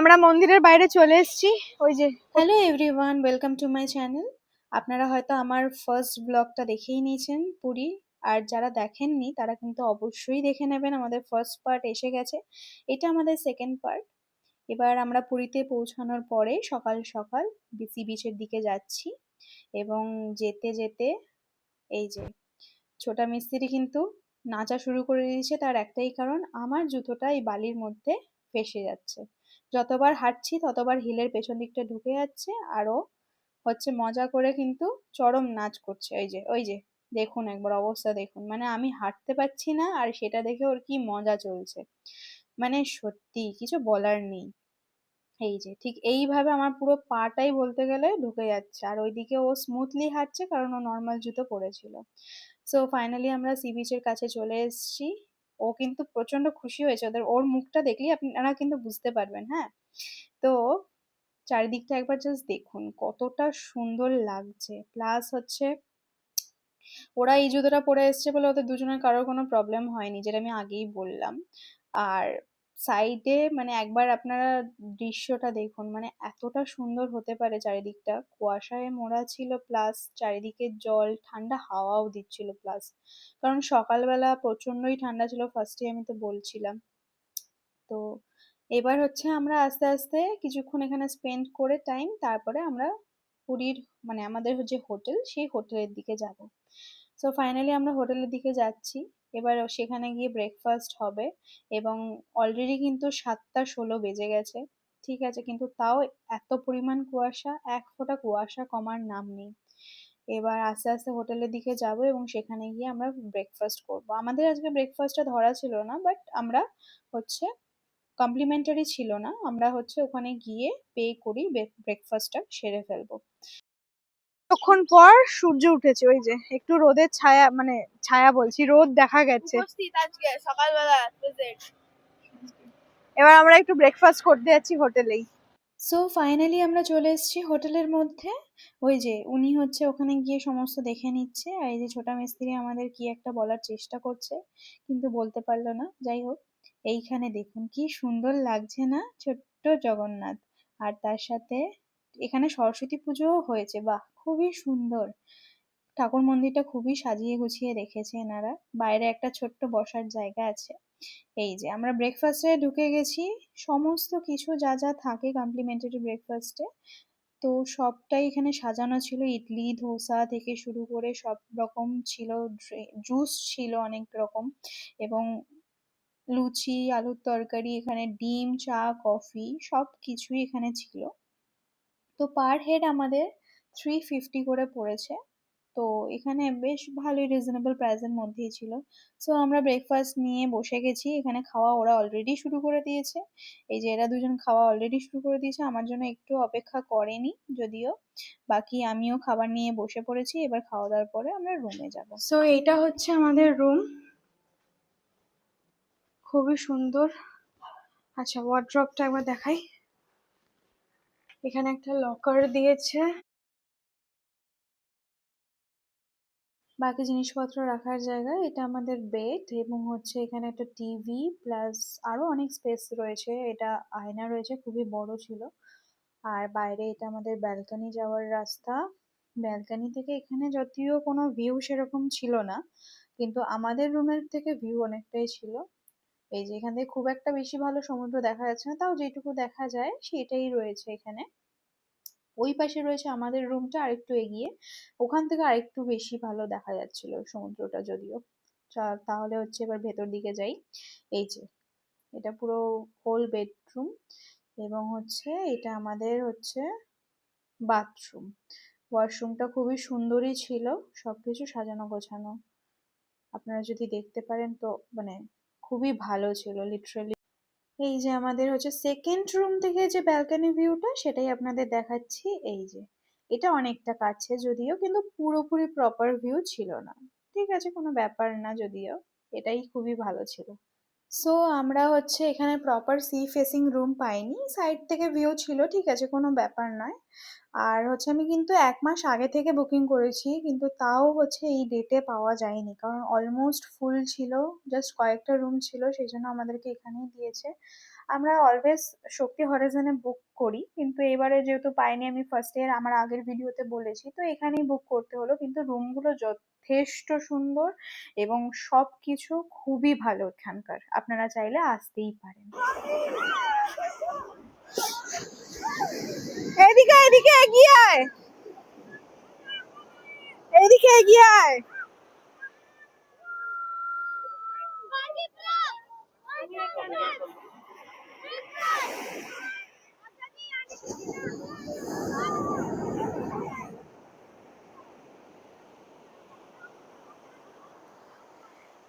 আমরা মন্দিরের বাইরে চলে এসেছি। ওই যে hello everyone, welcome to my channel. আপনারা হয়তো আমার ফার্স্ট ব্লগটা দেখেই নিয়েছেন পুরী, আর যারা দেখেননি তারা কিন্তু অবশ্যই দেখে নেবেন। আমাদের ফার্স্ট পার্ট এসে গেছে, এটা আমাদের সেকেন্ড পার্ট। এবার আমরা পুরীতে পৌঁছানোর পরে সকাল সকাল সি বিচের দিকে যাচ্ছি, এবং যেতে যেতে এই যে ছোটা মিস্ত্রি কিন্তু নাচা শুরু করে দিয়েছে। তার একটাই কারণ, আমার জুতোটা এই বালির মধ্যে ফেসে যাচ্ছে। যতবার হাঁটছি ততবার হিলের পেছন দিকটা ঢুকে যাচ্ছে, আরো হচ্ছে মজা করে কিন্তু চরম নাচ করছে। ওই যে দেখুন, একবার অবস্থা দেখুন, মানে আমি হাঁটতে পারছি না আর সেটা দেখে ওর কি মজা চলছে, মানে সত্যি কিছু বলার নেই। এই যে ঠিক এইভাবে আমার পুরো পাটাই বলতে গেলে ঢুকে যাচ্ছে, আর ওইদিকে ও স্মুথলি হাঁটছে কারণ ও নর্মাল জুতো পরেছিল। সো ফাইনালি আমরা সি বিচের কাছে চলে এসেছি। ও কিন্তু প্রচন্ড খুশি হয়েছে, ওর মুখটা দেখলেই আপনারা কিন্তু বুঝতে পারবেন। হ্যাঁ, তো চারিদিকটা একবার জাস্ট দেখুন কতটা সুন্দর লাগছে। প্লাস হচ্ছে ওরা এই জুতোটা পরে এসছে বলে ওদের দুজনের কারোর কোনো প্রবলেম হয়নি, যেটা আমি আগেই বললাম। আর সাইডে মানে একবার আপনারা দৃশ্যটা দেখুন, মানে এতটা সুন্দর হতে পারে। চারিদিকটা কুয়াশায় মোড়া ছিল, প্লাস চারিদিকে জল, ঠান্ডা হাওয়াও দিচ্ছিল। প্লাস কারণ সকালবেলা প্রচন্ডই ঠান্ডা ছিল, ফার্স্টে আমি তো বলছিলাম। তো এবার হচ্ছে আমরা আস্তে আস্তে কিছুক্ষণ এখানে স্পেন্ড করে টাইম, তারপরে আমরা পুরীর মানে আমাদের যে হোটেল, সেই হোটেলের দিকে যাব। সো ফাইনালি আমরা হোটেলের দিকে যাচ্ছি। এবার সেখানে গিয়ে ব্রেকফাস্ট হবে, এবং অলরেডি কিন্তু 7টা 16 বেজে গেছে। ঠিক আছে, কিন্তু তাও এত পরিমাণ কুয়াশা, এক ফোঁটা কুয়াশা কমার নাম নেই। এবার আস্তে আস্তে হোটেলের দিকে যাব, এবং সেখানে গিয়ে আমরা ব্রেকফাস্ট করব। আমাদের আজকে ব্রেকফাস্টটা ধরা ছিল না, বাট আমরা হচ্ছে কমপ্লিমেন্টারি ছিল না, আমরা হচ্ছে ওখানে গিয়ে পে করি, ব্রেকফাস্টটা সেরে ফেলবো। তখন পর সূর্য উঠেছে। ওই যে একটু রোদের ছায়া, মানে ছায়া বলছি, রোদ দেখা গেছে আজকে সকালবেলা এবার আমরা একটু ব্রেকফাস্ট করতে যাচ্ছি হোটেলেই। সো ফাইনালি আমরা চলে এসেছি হোটেলের মধ্যে। ওই যে উনি হচ্ছে ওখানে গিয়ে সমস্ত দেখে নিচ্ছে, আর এই যে ছোটা মিস্ত্রি আমাদের কি একটা বলার চেষ্টা করছে, কিন্তু বলতে পারলো না। যাই হোক, এইখানে দেখুন কি সুন্দর লাগছে না ছোট্ট জগন্নাথ, আর তার সাথে এখানে সরস্বতী পুজোও হয়েছে। বাহ, খুবই সুন্দর। ঠাকুর মন্দিরটা খুবই সাজিয়ে গুছিয়ে রেখেছে এনারা। বাইরে একটা ছোট্ট বসার জায়গা আছে। এই যে আমরা ব্রেকফাস্টে ঢুকে গেছি। সমস্ত কিছু যা যা থাকে কমপ্লিমেন্টারি ব্রেকফাস্টে, তো সবটাই এখানে সাজানো ছিল। ইডলি ধোসা থেকে শুরু করে সব রকম ছিল। জুস ছিল অনেক রকম, এবং লুচি, আলুর তরকারি, এখানে ডিম, চা, কফি সব কিছুই এখানে ছিল। তো পার হেড আমাদের 350 করে পড়েছে। তো এখানে বেশ ভালোই রিজনেবল প্রাইসের মধ্যেই ছিল। সো আমরা ব্রেকফাস্ট নিয়ে বসে গেছি। এখানে খাওয়া ওরা অলরেডি শুরু করে দিয়েছে। এই যে এরা দুজন খাওয়া অলরেডি শুরু করে দিয়েছে, আমার জন্য একটু অপেক্ষা করেনি যদিও। বাকি আমিও খাবার নিয়ে বসে পড়েছি। এবার খাওয়া দাওয়ার পরে আমরা রুমে যাব। সো এইটা হচ্ছে আমাদের রুম, খুবই সুন্দর। আচ্ছা, ওয়ার্ড্রপটা একবার দেখাই। এখানে একটা লকার দিয়েছে, বাকি জিনিসপত্র রাখার জায়গা। এটা আমাদের বেড, এবং হচ্ছে এখানে একটা টিভি, প্লাস আরো অনেক স্পেস রয়েছে। এটা আয়না রয়েছে, খুবই বড় ছিল। আর বাইরে এটা আমাদের ব্যালকনি যাওয়ার রাস্তা। ব্যালকনি থেকে এখানে যদিও কোনো ভিউ সেরকম ছিল না, কিন্তু আমাদের রুমের থেকে ভিউ অনেকটাই ছিল। এই যে এখান থেকে খুব একটা বেশি ভালো সমুদ্র দেখা যাচ্ছে না, তাও যেটুকু দেখা যায় সেটাই রয়েছে এখানে। ওই পাশে রয়েছে আমাদের রুমটা আরেকটু এগিয়ে, ওখান থেকে আরেকটু বেশি ভালো দেখা যাচ্ছিল সমুদ্রটা যদিও। তাহলে হচ্ছে এবার ভেতর দিকে যাই। এই যে এটা পুরো হোল বেডরুম, এবং হচ্ছে এটা আমাদের হচ্ছে বাথরুম। ওয়াশরুমটা খুবই সুন্দরই ছিল, সবকিছু সাজানো গোছানো। আপনারা যদি দেখতে পারেন তো মানে খুবই ভালো ছিল লিটারালি। এই যে আমাদের হচ্ছে সেকেন্ড রুম থেকে যে ব্যালকনি ভিউটা, সেটাই আপনাদের দেখাচ্ছি। এই যে এটা অনেকটা কাছে যদিও, কিন্তু পুরোপুরি প্রপার ভিউ ছিল না। ঠিক আছে, কোনো ব্যাপার না, যদিও এটাই খুবই ভালো ছিল। সো আমরা হচ্ছে এখানে প্রপার সি ফেসিং রুম পাইনি, সাইড থেকে ভিউ ছিল, ঠিক আছে, কোনো ব্যাপার নয়। আর হচ্ছে আমি কিন্তু 1 মাস আগে থেকে বুকিং করেছি, কিন্তু তাও হচ্ছে এই ডেটে পাওয়া যায়নি, কারণ অলমোস্ট ফুল ছিল। জাস্ট কয়েকটা রুম ছিল, সেই জন্য আমাদেরকে এখানেই দিয়েছে। আমরা অলওয়েজ শক্তি হরাইজনে বুক করি, কিন্তু এবারে যেহেতু পাইনি, আমি ফার্স্ট ইয়ার আমার আগের ভিডিওতে বলেছি, তো এখানেই বুক করতে হলো। কিন্তু রুমগুলো যথেষ্ট সুন্দর এবং সবকিছু খুবই ভালো এখানকার, আপনারা চাইলে আসতেই পারেন। এদিকে এদিকে এগিয়ে আয়, এদিকে এগিয়ে আয়।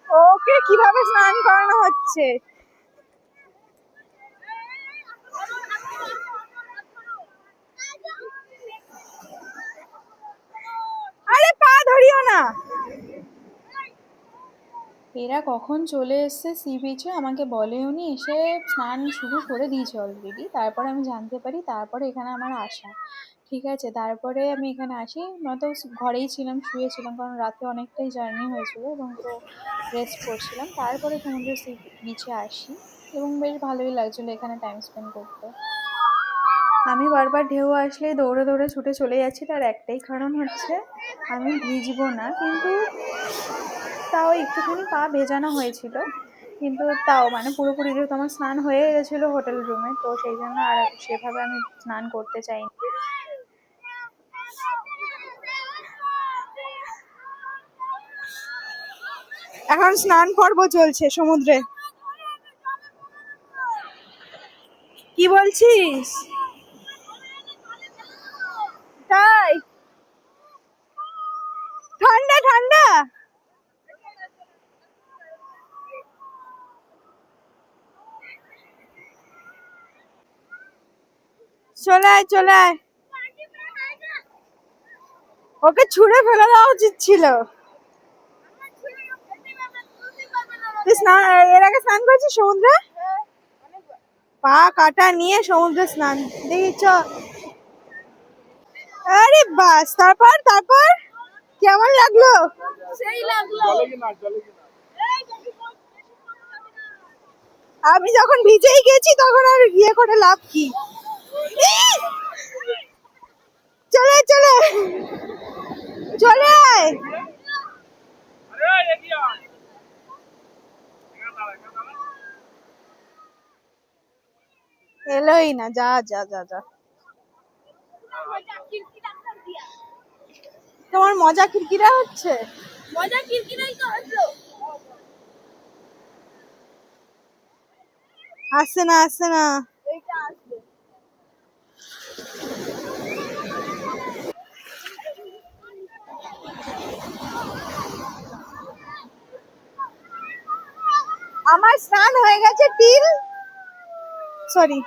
ওকে কিভাবে স্নান করানো হচ্ছে। আরে পা ধরিও না। এরা কখন চলে এসছে সি বিচে আমাকে বলেওনি, এসে স্নান শুরু করে দিয়েছে অলরেডি। তারপরে আমি জানতে পারি, তারপরে এখানে আমার আসা। ঠিক আছে, তারপরে আমি এখানে আসি, নয়তো ঘরেই ছিলাম, শুয়েছিলাম, কারণ রাতে অনেকটাই জার্নি হয়েছিল এবং তো রেস্ট করছিলাম। তারপরে সমুদ্র সি বিচে আসি এবং বেশ ভালোই লাগছিলো এখানে টাইম স্পেন্ড করতে। আমি বারবার ঢেউ আসলেই দৌড়ে দৌড়ে ছুটে চলে যাচ্ছি, তার একটাই কারণ হচ্ছে আমি ভিজবো না। কিন্তু তাও একটুখানি পা ভেজানো হয়েছিল, কিন্তু তাও মানে পুরোপুরি যেহেতু আমার স্নান হয়ে গেছিলো হোটেল রুমে, তো সেই জন্য আর সেভাবে আমি স্নান করতে চাইনি। এখন স্নান পর্ব চলছে সমুদ্রে। কি বলছিস? তাই ঠান্ডা ঠান্ডা। চলে আয় চলে আয়। ওকে ছুঁড়ে ফেলে দেওয়া উচিত ছিল। তুই স্নান এর আগে স্নান করেছিস সমুদ্রে? পা কাটা নিয়ে সমুদ্রে স্নান, দেখি চ। আরে বাস, তারপর তারপর কেমন লাগলো? সেই লাগলো। আমি যখন ভিজেই গেছি তখন আর ইয়ে করে লাভ কি। চলে চলে চলে আয়। এলোই না, যা যা যা যা। তোমার মজা কিরকিরা হচ্ছে? মজা কিরকিরাই তো হচ্ছে। আসছে না আসছে না। এইটা আসবে। আমার স্নান হয়ে গেছে টিল, সরি,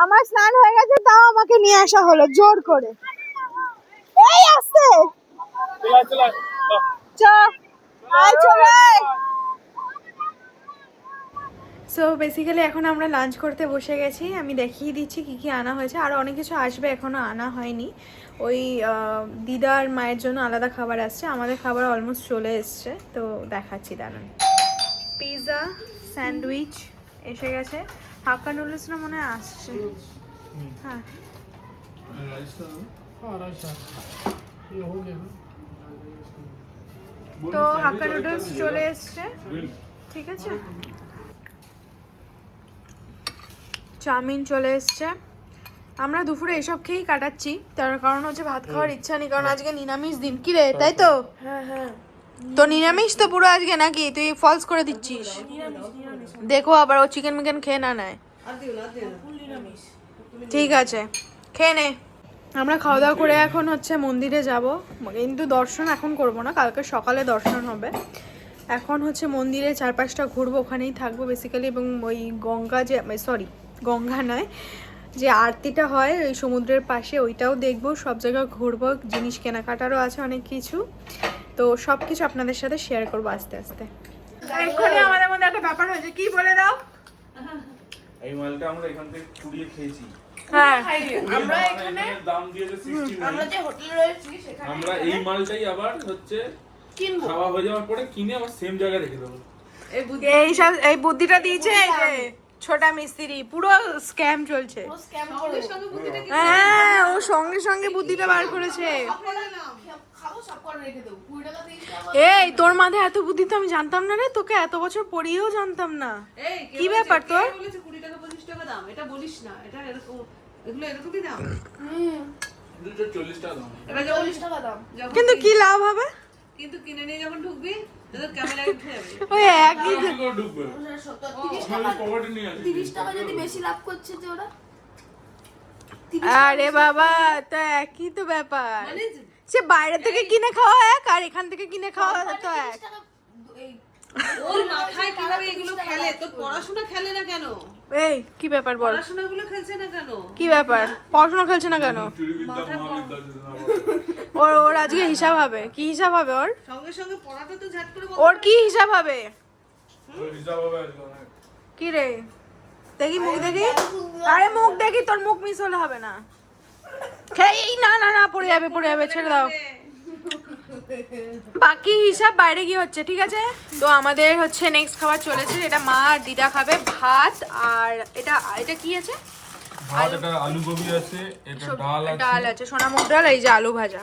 আমার স্নান হয়ে গেছে, তাও আমাকে নিয়ে আসা হলো জোর করে। এই আসছে, চ আয় চলে আয়। সো বেসিক্যালি এখন আমরা লাঞ্চ করতে বসে গেছি। আমি দেখিয়ে দিচ্ছি কি কি আনা হয়েছে, আরও অনেক কিছু আসবে, এখনও আনা হয়নি। ওই দিদার মায়ের জন্য আলাদা খাবার আসছে, আমাদের খাবার অলমোস্ট চলে এসছে, তো দেখাচ্ছি দাঁড়ান। পিৎজা, স্যান্ডউইচ এসে গেছে, হাক্কা নুডলসটা মনে হয় আসছে। হ্যাঁ, তো হাক্কা নুডলস চলে এসছে, ঠিক আছে। চাউমিন চলে এসছে। আমরা দুপুরে এসব খেয়েই কাটাচ্ছি, তার কারণ হচ্ছে ভাত খাওয়ার ইচ্ছা নেই, কারণ আজকে নিরামিষ দিন। কি রে, তাই তো? হ্যাঁ হ্যাঁ, তো নিরামিষ তো পুরো আজকে, নাকি তুই ফলস করে দিচ্ছিস? দেখো আবার ও চিকেন মিকেন খেয়ে না নেয়। ঠিক আছে, খেয়ে নে। আমরা খাওয়া দাওয়া করে এখন হচ্ছে মন্দিরে যাব, কিন্তু দর্শন এখন করব না, কালকে সকালে দর্শন হবে। এখন হচ্ছে মন্দিরে চারপাশটা ঘুরবো, ওখানেই থাকবো বেসিক্যালি, এবং ওই গঙ্গা যে, সরি গঙ্গা নয়, যে আরতিটা হয় ওই সমুদ্রের পাশে, ওইটাও দেখবো, সব জায়গায় ঘুরবো, জিনিস কেনাকাটারও আছে অনেক কিছু, তো সব কিছু আপনাদের সাথে শেয়ার করবো আস্তে আস্তে। এক্ষুনি আমাদের মধ্যে একটা ব্যাপার হয়েছে, কি বলে দাও। এই মালটা আমরা এখান থেকে কুড়িয়ে খেয়েছি। হ্যাঁ, আমরা এখানে দাম দিয়েছে 69। আমরা যে হোটেলে রয়েছি সেখানে আমরা এই মালটাই আবার হচ্ছে কিনবো, খাওয়া হয়ে যাওয়ার পরে কিনে আবার সেম জায়গায় রেখে দেবো। এই বুদ্ধিটা দিয়েছে এই যে ছোটা মিস্ত্রি, পুরো স্ক্যাম চলছে। হ্যাঁ, ও সঙ্গে সঙ্গে বুদ্ধিটা বার করেছে। এই তোর মাথায় এত বুদ্ধি তো আমি জানতাম না রে, তোকে এত বছর পড়িয়েও জানতাম না। কি ব্যাপার তোর? 20 টাকা 25 টাকা দাম, এটা বলিস না, এটা এরকম, এগুলো এরকমই দাম। 40 টাকা দাম। এবার 40 টাকা দাম, কিন্তু কি লাভ হবে? কিন্তু কিনে নিয়ে যখন ঢুকবি তোদের ক্যামেরায় উঠে যাবে। ওই একই কি করে ঢুকবে? 30 আমি পকেটে নিয়ে আসি। 30 টাকা যদি বেশি লাভ করছে যে ওরা, আরে বাবা, তো একই তো ব্যাপার। মানে সে বাইরে থেকে কিনে খাওয়া এক আর এখান থেকে কিনে খাওয়া তো এক। 30 টাকা এই ওর মাথায় কিভাবে এগুলো খেলে, তোর পড়াশোনা খেলে না কেন? এই কি ব্যাপার বল? পড়াশোনাগুলো খেলছে না কেন? কি ব্যাপার? পড়াশোনা খেলছে না কেন? চুরিবিদ্যা মহাবিদ্যা যদি না বলে। ওর আজকে হিসাব হবে। কি হিসাব হবে ওর? সঙ্গে সঙ্গে পড়াটা তো ঝাট করে বল। ওর কি হিসাব হবে? ওর হিসাব হবে আজকে অনেক। কি রে, দেখি মুখ দেখি। আরে মুখ দেখি, তোর মুখ মিস হলে হবে না। এই না না না, পড়ে যাবে পড়ে যাবে, ছেড়ে দাও। বাকি হিসাব বাইরে গিয়ে হচ্ছে, ঠিক আছে? তো আমাদের হচ্ছে নেক্সট খাবার চলেছে, এটা মা আর দিদা খাবে। ভাত আর এটা এটা কি আছে? ভাত, এটা আলু গোবি আছে, এটা ডাল আছে। ডাল আছে, সোনামুগ ডাল, এই যে আলু ভাজা।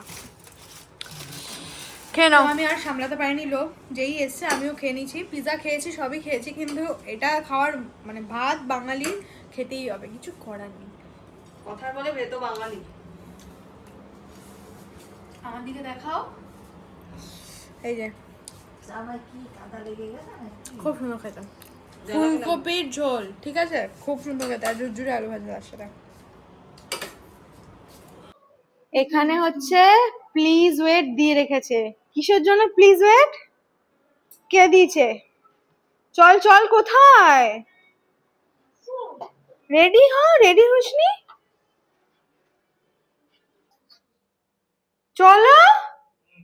খেয়ে নাও। আমি আর সামলাতে পারিনি লোভ, যেই এসছে আমিও খেয়ে নিয়েছি। পিৎজা খেয়েছি, সবই খেয়েছি, কিন্তু এটা খাওয়ার মানে ভাত বাঙালি খেতেই হবে, কিছু করার নেই। কথার বলে ভেতো বাঙালি। আমার দিকে দেখাও, এই যে আমার কি কাদা লেগে গেছে। খুব সুন্দর খেতে, ফুলকপির ঝোল, ঠিক আছে? খুব সুন্দর খেতে, আর জুরজুরে আলু ভাজা তার সাথে। এখানে হচ্ছে প্লিজ ওয়েট দিয়ে রেখেছে। কিসের জন্য প্লিজ ওয়েট? কে দিয়েছে? চল চল, কোথায়? রেডি হ, রেডি হসনি? চলো।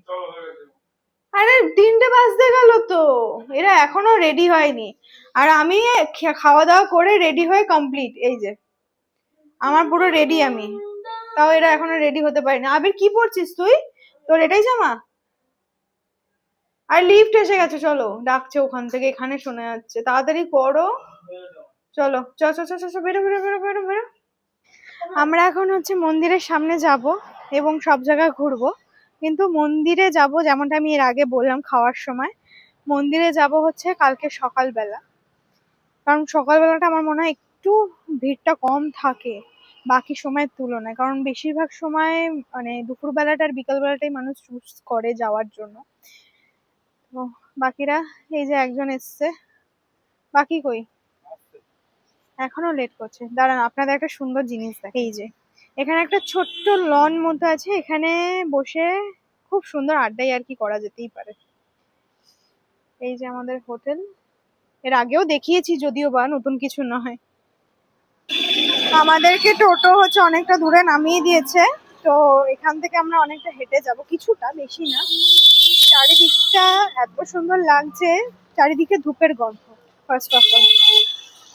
চলো হয়ে গেছে। আরে 3টে বাজতে গেল তো, এরা এখনো রেডি হয়নি। আর আমি খাওয়া দাওয়া করে রেডি হয়ে কমপ্লিট। এই যে আমার পুরো রেডি আমি, তাও এরা এখনো রেডি হতে পারেনি। আবির কি পরছিস তুই? তোর এটাই জামা? আর লিফট এসে গেছে, চলো, ডাকছে ওখান থেকে, এখানে শোনা যাচ্ছে। তাড়াতাড়ি করো, চলো চ চ চ চ চ, বেরো বেরো বেরো বেরো বেরো। আমরা এখন হচ্ছে মন্দিরের সামনে যাব এবং সব জায়গায় ঘুরবো, কিন্তু মন্দিরে যাব যেমনটা আমি এর আগে বললাম খাওয়ার সময়, মন্দিরে যাব হচ্ছে কালকে সকালবেলা। কারণ সকালবেলাটা আমার মনে হয় একটু ভিড়টা কম থাকে বাকি সময়ের তুলনায়, কারণ বেশিরভাগ সময় মানে দুপুরবেলাটা আর বিকালবেলাটাই মানুষ চুজ করে যাওয়ার জন্য। তো বাকিরা, এই যে একজন এসছে, বাকি কই? এখনো লেট করছে। দাঁড়ান, আপনাদের একটা সুন্দর জিনিস দেখ। এই যে এখানে একটা ছোট্ট লন মতো আছে, এখানে বসে খুব সুন্দর আড্ডাই আর কি করা যেতেই পারে। এই যে আমাদের হোটেল, এর আগেও দেখিয়েছি যদিও বা, নতুন কিছু নয়। আমাদেরকে টোটো হচ্ছে অনেকটা দূরে নামিয়ে দিয়েছে, তো এখান থেকে আমরা অনেকটা হেঁটে যাব, কিছুটা, বেশি না। চারিদিকটা এত সুন্দর লাগছে, চারিদিকে ধূপের গন্ধ। ফার্স্ট অফ অল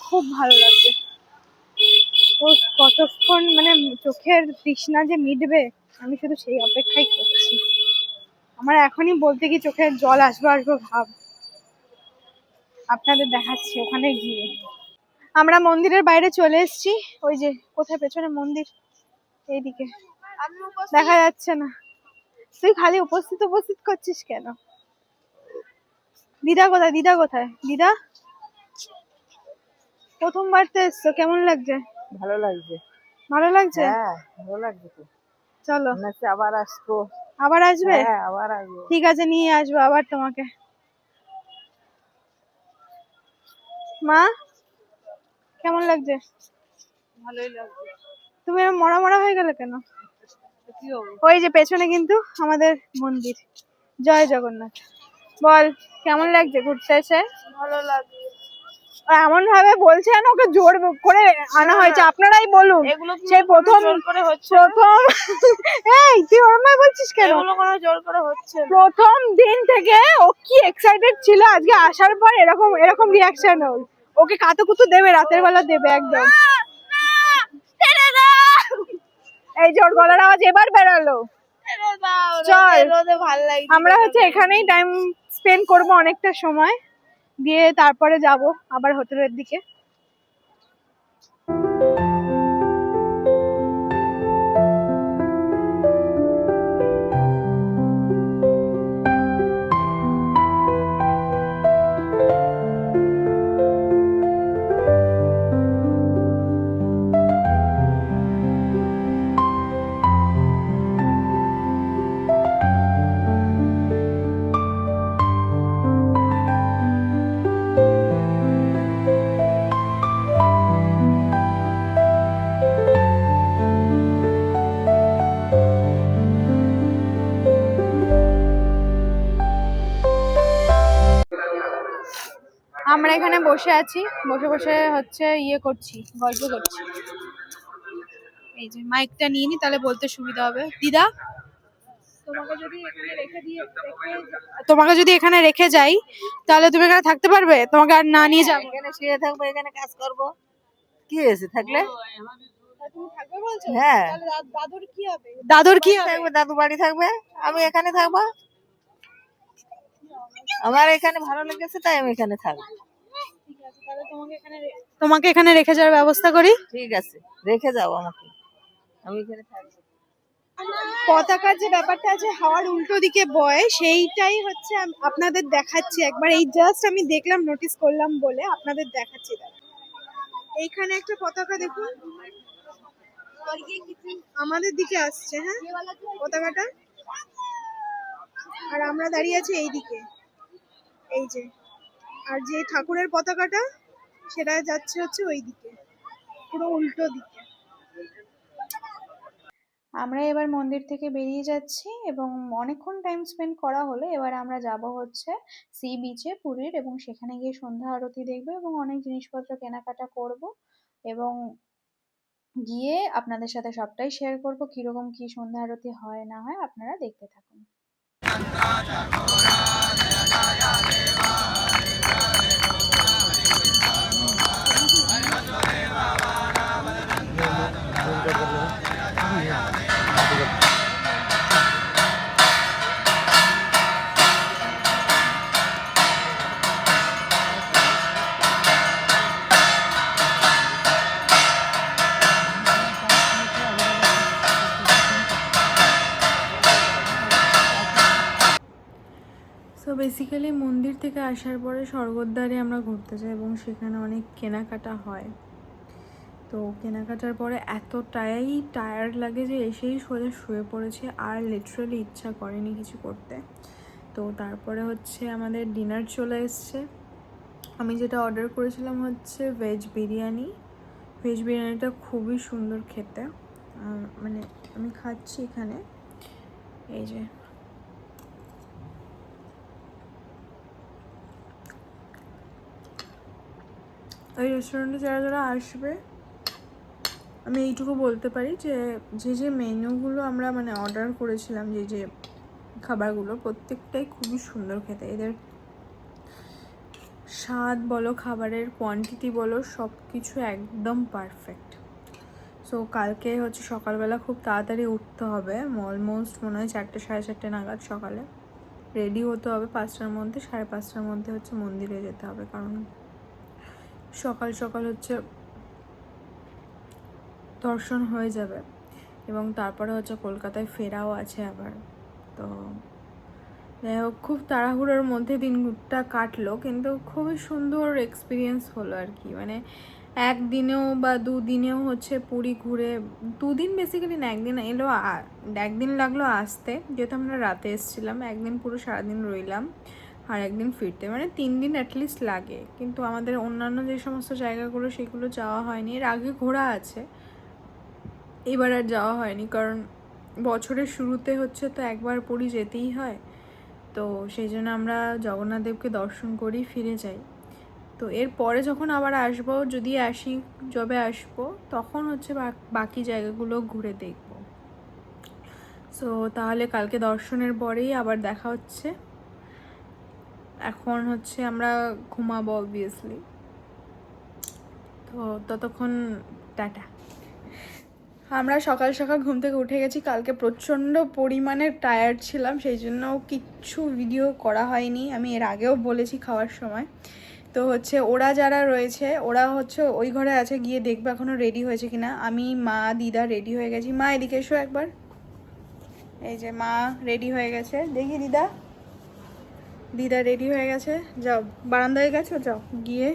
খুব ভালো লাগছে। ও কতক্ষণ মানে চোখের তৃষ্ণা যে মিটবে, আমি শুধু সেই অপেক্ষাই করছি। আমার এখনই বলতে কি চোখের জল আসবো আসবো ভাব। আপনাদের দেখাচ্ছি ওখানে গিয়ে। আমরা মন্দিরের বাইরে চলে এসেছি, ওই যে কোথায় পেছনে মন্দির, এইদিকে দেখা যাচ্ছে না। তুই খালি উপস্থিত উপস্থিত করছিস কেন? দিদা কোথায়? দিদা কোথায়? দিদা প্রথমবার তো এসছো, কেমন লাগছে? ভালো লাগছে। ভালো লাগছে? হ্যাঁ, ভালো লাগছে তো। চলো, মনে হচ্ছে আবার আসবো। আবার আসবে? হ্যাঁ, আবার আসবো। ঠিক আছে, নিয়ে আসবো আবার তোমাকে। মা কেমন লাগছে? ভালোই লাগছে। তুমি এরকম মরা মরা হয়ে গেলে কেন? কি হবে? ওই যে পেছনে কিন্তু আমাদের মন্দির। জয় জগন্নাথ। বল কেমন লাগছে ঘুরতে এসে? ভালো লাগে। এমন ভাবে বলছেন, ওকে জোর করে আনা হয়েছে। আপনারাই বলুন, এগুলো সেই প্রথম জোর করে হচ্ছে, প্রথম এই তুই ওরমায় বলছিস কেন? এগুলো কোনো জোর করে হচ্ছে না। প্রথম দিন থেকে ও কি এক্সাইটেড ছিল, আজকে আসার পর এরকম এরকম রিয়াকশন ওর। ওকে কাতুকুতু দেবে, রাতের বেলা দেবে একদম। এই যে ওর গলার আওয়াজ এবার বেরালো। চল, রোদে ভালো লাগে। আমরা হচ্ছে এখানেই টাইম স্পেন্ড করব অনেকটা সময়, দিয়ে তারপরে যাব আবার হোটেলের দিকে। আমরা এখানে বসে আছি, বসে বসে হচ্ছে ইয়ে করছি, গল্প করছি। এই যে মাইকটা নিয়ে নি, তাহলে বলতে সুবিধা হবে। দিদা, তোমাকে যদি এখানে রেখে যাই তাহলে তুমি এখানে থাকতে পারবে? তোমাকে আর না নিয়ে যাবো? এখানে শুয়ে থাকবো, এখানে কাজ করবো, কি হয়েছে থাকলে? তুমি থাকবে বলছো? হ্যাঁ। তাহলে দাদুর কি হবে? দাদুর কি হবে? থাকবে, দাদু বাড়ি থাকবে, আমি এখানে থাকবো। আমার এখানে ভালো লেগেছে তাই আমি এখানে থাকবো। ঠিক আছে, তাহলে তোমাকে এখানে রেখে যাওয়ার ব্যবস্থা করি। ঠিক আছে, রেখে যাও আমাকে, আমি এখানে থাকবো। পতাকার যে ব্যাপারটা আছে হাওয়ার উল্টো দিকে বয়, সেইটাই হচ্ছে আপনাদের দেখাচ্ছি একবার। এই জাস্ট আমি দেখলাম, নোটিস করলাম বলে আপনাদের দেখাচ্ছি। এইখানে একটা পতাকা দেখুন, আমাদের দিকে আসছে, হ্যাঁ পতাকাটা, আর আমরা দাঁড়িয়ে আছি এই দিকে, এই যে। আর যে ঠাকুরের পতাকাটা সেটা যাচ্ছে হচ্ছে ওই দিকে, পুরো উল্টো দিকে। আমরা এবার মন্দির থেকে বেরিয়ে যাচ্ছি এবং অনেকক্ষণ টাইম স্পেন্ড করা হলো। এবার আমরা যাব হচ্ছে সি বিচে পুরীর, এবং সেখানে গিয়ে সন্ধ্যা আরতি দেখবো এবং অনেক জিনিসপত্র কেনাকাটা করব, এবং গিয়ে আপনাদের সাথে সবটাই শেয়ার করব, কিরকম কি সন্ধ্যা আরতি হয় না হয় আপনারা দেখতে থাকুন। সো বেসিক্যালি মন্দির থেকে আসার পরে স্বর্গদ্বারে আমরা ঘুরতে যাই এবং সেখানে অনেক কেনাকাটা হয়। তো কেনাকাটার পরে এতটাই টায়ার্ড লাগে যে এসেই সোজা শুয়ে পড়েছে, আর লিটারালি ইচ্ছা করেনি কিছু করতে। তো তারপরে হচ্ছে আমাদের ডিনার চলে এসছে। আমি যেটা অর্ডার করেছিলাম হচ্ছে ভেজ বিরিয়ানি। ভেজ বিরিয়ানিটা খুবই সুন্দর খেতে, মানে আমি খাচ্ছি এখানে, এই যে। এই রেস্টুরেন্টে যারা যারা আসবে, আমি এইটুকু বলতে পারি যে যে মেনুগুলো আমরা মানে অর্ডার করেছিলাম, যে খাবারগুলো, প্রত্যেকটাই খুবই সুন্দর খেতে। এদের স্বাদ বলো, খাবারের কোয়ান্টিটি বলো, সব কিছু একদম পারফেক্ট। সো কালকে হচ্ছে সকালবেলা খুব তাড়াতাড়ি উঠতে হবে, অলমোস্ট মনে হয় 4টে 4:30 নাগাদ সকালে রেডি হতে হবে। 5টার মধ্যে, 5:30টার মধ্যে হচ্ছে মন্দিরে যেতে হবে, কারণ সকাল সকাল হচ্ছে দর্শন হয়ে যাবে এবং তারপরে হচ্ছে কলকাতায় ফেরাও আছে আবার। তো যাই হোক, খুব তাড়াহুড়োর মধ্যে দিনটা কাটলো, কিন্তু খুবই সুন্দর এক্সপিরিয়েন্স হলো আর কি। মানে একদিনেও বা দুদিনেও হচ্ছে পুরী ঘুরে, দুদিন বেসিক্যালি না, একদিন লাগলো আসতে, যেহেতু আমরা রাতে এসেছিলাম। একদিন পুরো সারাদিন রইলাম, আর একদিন ফিরতে, মানে 3 দিন অ্যাটলিস্ট লাগে। কিন্তু আমাদের অন্যান্য যে সমস্ত জায়গাগুলো সেগুলো যাওয়া হয়নি। এর আগে ঘোরা আছে, এবার আর যাওয়া হয়নি, কারণ বছরের শুরুতে হচ্ছে তো একবার পুরী যেতেই হয়। তো সেই জন্য আমরা জগন্নাথ দেবকে দর্শন করি ফিরে যাই। তো এরপরে যখন আবার আসবো, যদি আসি, যবে আসবো, তখন হচ্ছে বাকি জায়গাগুলো ঘুরে দেখব। সো তাহলে কালকে দর্শনের পরেই আবার দেখা হচ্ছে। এখন হচ্ছে আমরা ঘুমাবো অবভিয়াসলি, তো ততক্ষণ টাটা। আমরা সকাল সকাল ঘুম থেকে উঠে গেছি। কালকে প্রচণ্ড পরিমাণে টায়ার্ড ছিলাম, সেই জন্য কিচ্ছু ভিডিও করা হয়নি। আমি এর আগেও বলেছি খাওয়ার সময়। তো হচ্ছে ওরা যারা রয়েছে, ওরা হচ্ছে ওই ঘরে আছে, গিয়ে দেখবে এখনও রেডি হয়েছে কিনা। আমি, মা, দিদা রেডি হয়ে গেছি। মা এদিকে এসো একবার, এই যে মা রেডি হয়ে গেছে, দেখি দিদা রেডি হয়ে গেছে। যাও, বারান্দায় গেছো, যাও গিয়ে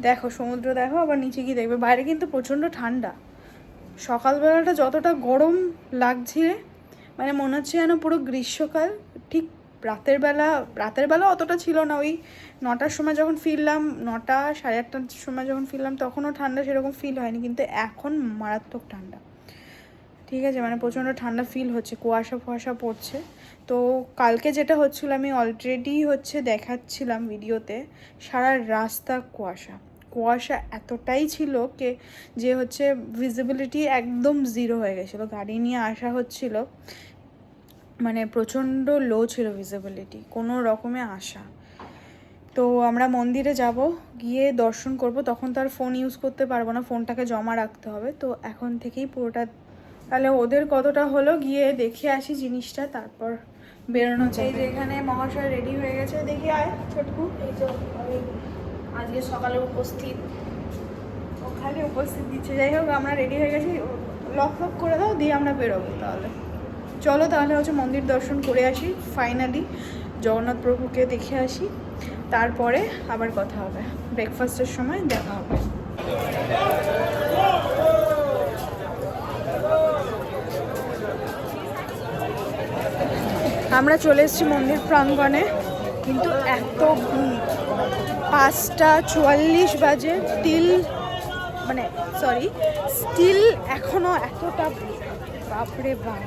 দেখো সমুদ্র দেখো, আবার নিচে গিয়ে দেখবে। বাইরে কিন্তু প্রচণ্ড ঠান্ডা, সকালবেলাটা যতটা গরম লাগছে, মানে মনে হচ্ছে যেন পুরো গ্রীষ্মকাল। ঠিক রাতের বেলা অতটা ছিল না, ওই 9টার সময় যখন ফিরলাম, 9টা 8:30টার সময় যখন ফিরলাম, তখনও ঠান্ডা সেরকম ফিল হয়নি, কিন্তু এখন মারাত্মক ঠান্ডা। ঠিক আছে, মানে প্রচণ্ড ঠান্ডা ফিল হচ্ছে, কুয়াশা ফুয়াশা পড়ছে। তো কালকে যেটা হচ্ছিলো আমি অলরেডি হচ্ছে দেখাচ্ছিলাম ভিডিওতে, সারা রাস্তা কুয়াশা, কুয়াশা এতটাই ছিল যে হচ্ছে ভিজিবিলিটি একদম জিরো হয়ে গেছিলো। গাড়ি নিয়ে আসা হচ্ছিল, মানে প্রচণ্ড লো ছিল ভিজিবিলিটি, কোনো রকমে আসা। তো আমরা মন্দিরে যাব, গিয়ে দর্শন করব, তখন তো আর ফোন ইউজ করতে পারবো না, ফোনটাকে জমা রাখতে হবে। তো এখন থেকেই পুরোটা, তাহলে ওদের কতটা হলো গিয়ে দেখে আসি জিনিসটা, তারপর বেরোনো চাই। এই যে এখানে মহাশয় রেডি হয়ে গেছে, দেখি আয় ছোটকু। এই তো আজকে সকালে উপস্থিত। ওখানে উপস্থিত দিচ্ছে। যাই হোক, আমরা রেডি হয়ে গেছি, লক ফক করে দাও, দিয়ে আমরা বেরোবো। তাহলে চলো, তাহলে হচ্ছে মন্দির দর্শন করে আসি, ফাইনালি জগন্নাথ প্রভুকে দেখে আসি, তারপরে আবার কথা হবে, ব্রেকফাস্টের সময় দেখা হবে। আমরা চলে এসেছি মন্দির প্রাঙ্গণে, কিন্তু এত ভিড়, 5:44 বাজে, স্টিল এখনো এতটা ভিড়, বাপরে বাপ।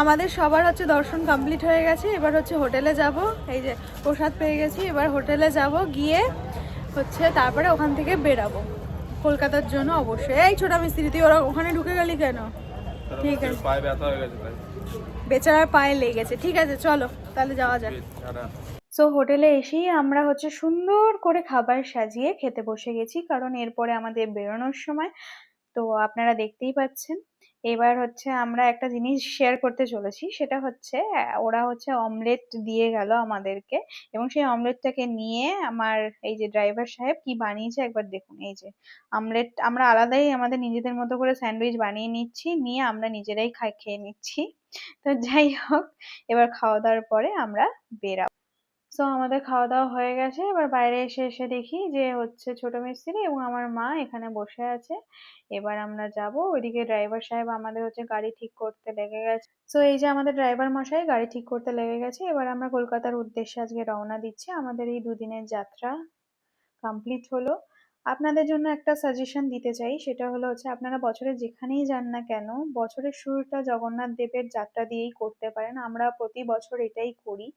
আমাদের সবার হচ্ছে দর্শন কমপ্লিট হয়ে গেছে, এবার হচ্ছে হোটেলে যাব। এই যে প্রসাদ পেয়ে গেছি, এবার হোটেলে যাব, গিয়ে হচ্ছে তারপরে ওখান থেকে বেরাবো কলকাতার জন্য অবশ্যই। এই ছোটা মিস্ত্রি, তুই ওরা ওখানে ঢুকে গেলি কেন? ঠিক আছে, পায়ে ব্যথা হয়ে গেছে তাই। বেচারার পায়ে লেগে গেছে। ঠিক আছে, চলো তাহলে যাওয়া যাক। সো হোটেলে এসেই আমরা হচ্ছে সুন্দর করে খাবার সাজিয়ে খেতে বসে গেছি, কারণ এরপরে আমাদের বেরোনোর সময়। তো আপনারা দেখতেই পাচ্ছেন, এবার হচ্ছে আমরা একটা জিনিস শেয়ার করতে চলেছি, সেটা হচ্ছে ওরা হচ্ছে অমলেট দিয়ে গেল আমাদেরকে, এবং সেই অমলেটটাকে নিয়ে আমার এই যে ড্রাইভার সাহেব কি বানিয়েছে একবার দেখুন। এই যে অমলেট, আমরা আলাদাই আমাদের নিজেদের মতো করে স্যান্ডউইচ বানিয়ে নিচ্ছি, নিয়ে আমরা নিজেরাই খেয়ে নিচ্ছি। তো যাই হোক, এবার খাওয়া দাওয়ার পরে আমরা বেরাবো। সো আমাদের খাওয়া দাওয়া হয়ে গেছে, এবার বাইরে এসে দেখি যে হচ্ছে ছোট মিস্ত্রি এবং আমার মা এখানে বসে আছে। এবার আমরা যাব, ওইদিকে ড্রাইভার সাহেব আমাদের হচ্ছে গাড়ি ঠিক করতে লেগে গেছে। সো এই যে আমাদের ড্রাইভার মশাই গাড়ি ঠিক করতে লেগে গেছে, এবার আমরা কলকাতার উদ্দেশ্যে আজকে রওনা দিচ্ছি। আমাদের এই দুদিনের যাত্রা কমপ্লিট হলো। আপনাদের জন্য একটা সাজেশন দিতে চাই, সেটা হলো হচ্ছে আপনারা বছরে যেখানেই যান না কেন, বছরের শুরুটা জগন্নাথ দেবের যাত্রা দিয়েই করতে পারেন। আমরা প্রতি বছর এটাই করি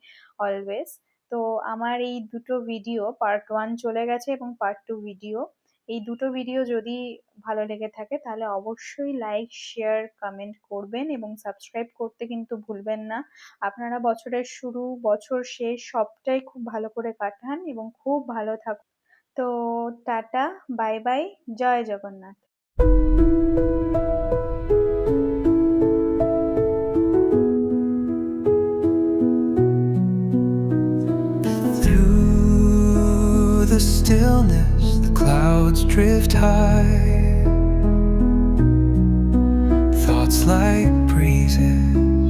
অলওয়েজ। তো আমার এই দুটো ভিডিও, পার্ট 1 চলে গেছে এবং পার্ট 2 ভিডিও, এই দুটো ভিডিও যদি ভালো লেগে থাকে তাহলে অবশ্যই লাইক, শেয়ার, কমেন্ট করবেন এবং সাবস্ক্রাইব করতে কিন্তু ভুলবেন না। আপনারা বছরের শুরু, বছর শেষ সবটাই খুব ভালো করে কাটান এবং খুব ভালো থাকুন। তো টাটা, বাই বাই, জয় Jagannath. Through the stillness, the clouds drift high. Thoughts like breezes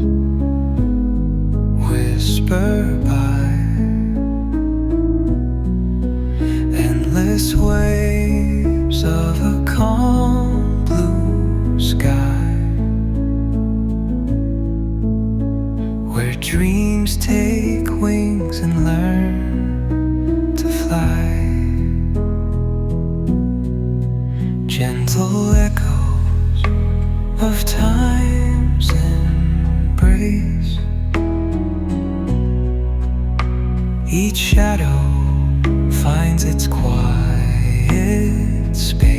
whisper by. Endless waves of a calm blue sky, where dreams take wings and learn to fly. Gentle echoes of time's embrace, each shadow finds its quiet space.